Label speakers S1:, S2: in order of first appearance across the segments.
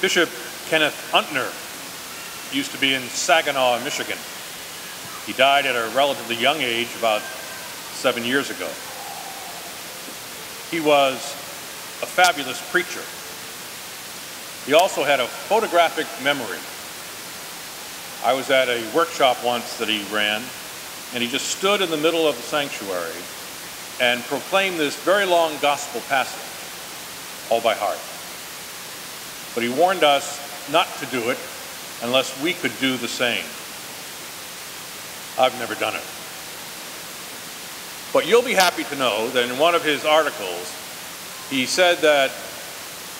S1: Bishop Kenneth Untner used to be in Saginaw, Michigan. He died at a relatively young age, about 7 years ago. He was a fabulous preacher. He also had a photographic memory. I was at a workshop once that he ran, and he just stood in the middle of the sanctuary and proclaimed this very long gospel passage, all by heart. But he warned us not to do it unless we could do the same. I've never done it. But you'll be happy to know that in one of his articles, he said that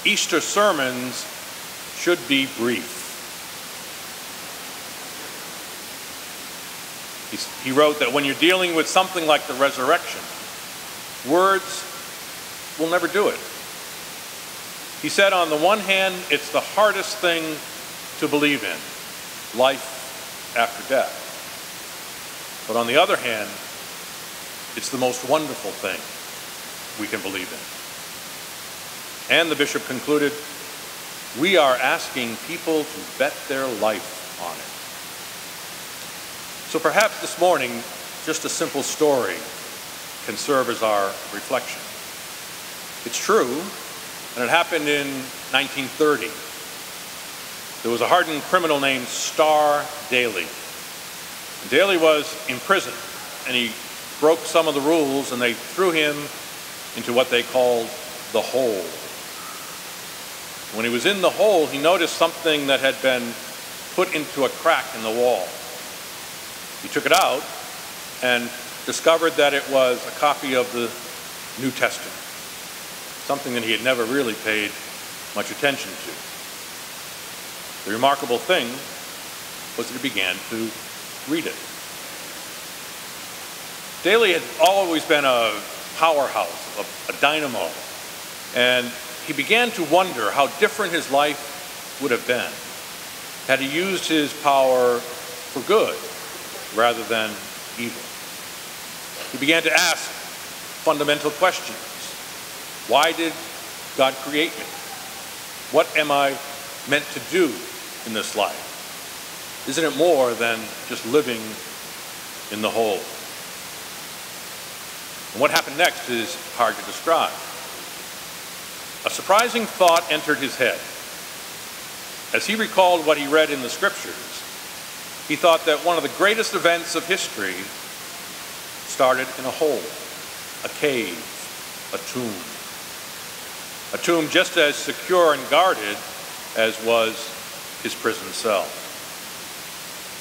S1: Easter sermons should be brief. He wrote that when you're dealing with something like the resurrection, words will never do it. He said, on the one hand, it's the hardest thing to believe in, life after death. But on the other hand, it's the most wonderful thing we can believe in. And the bishop concluded, we are asking people to bet their life on it. So perhaps this morning, just a simple story can serve as our reflection. It's true, and it happened in 1930. There was a hardened criminal named Star Daly. Daly was in prison, and he broke some of the rules, and they threw him into what they called the hole. When he was in the hole, he noticed something that had been put into a crack in the wall. He took it out and discovered that it was a copy of the New Testament, something that he had never really paid much attention to. The remarkable thing was that he began to read it. Daly had always been a powerhouse, a dynamo, and he began to wonder how different his life would have been had he used his power for good rather than evil. He began to ask fundamental questions. Why did God create me? What am I meant to do in this life? Isn't it more than just living in the hole? And what happened next is hard to describe. A surprising thought entered his head. As he recalled what he read in the scriptures, he thought that one of the greatest events of history started in a hole, a cave, a tomb. A tomb just as secure and guarded as was his prison cell.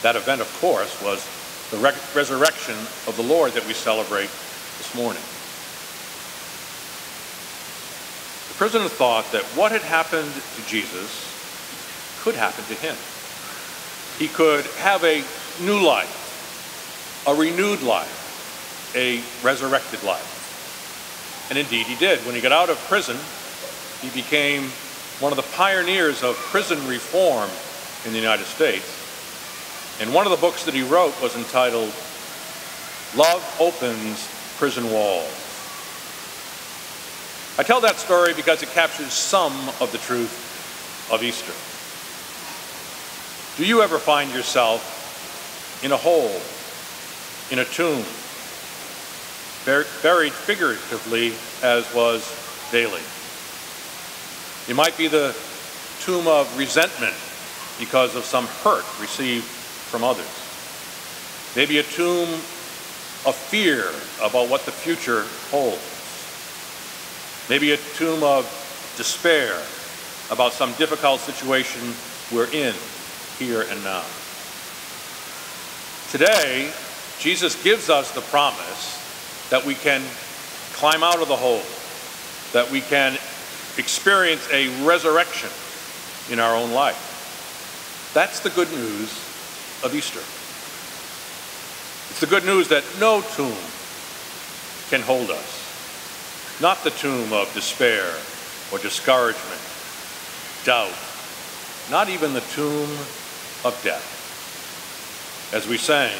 S1: That event, of course, was the resurrection of the Lord that we celebrate this morning. The prisoner thought that what had happened to Jesus could happen to him. He could have a new life, a renewed life, a resurrected life. And indeed he did. When he got out of prison, he became one of the pioneers of prison reform in the United States. And one of the books that he wrote was entitled, Love Opens Prison Walls. I tell that story because it captures some of the truth of Easter. Do you ever find yourself in a hole, in a tomb, buried figuratively as was Daly? It might be the tomb of resentment because of some hurt received from others. Maybe a tomb of fear about what the future holds. Maybe a tomb of despair about some difficult situation we're in here and now. Today, Jesus gives us the promise that we can climb out of the hole, that we can experience a resurrection in our own life. That's the good news of Easter. It's the good news that no tomb can hold us. Not the tomb of despair or discouragement, doubt, not even the tomb of death. As we sang,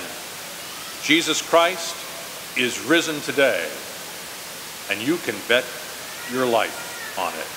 S1: Jesus Christ is risen today, and you can bet your life on it.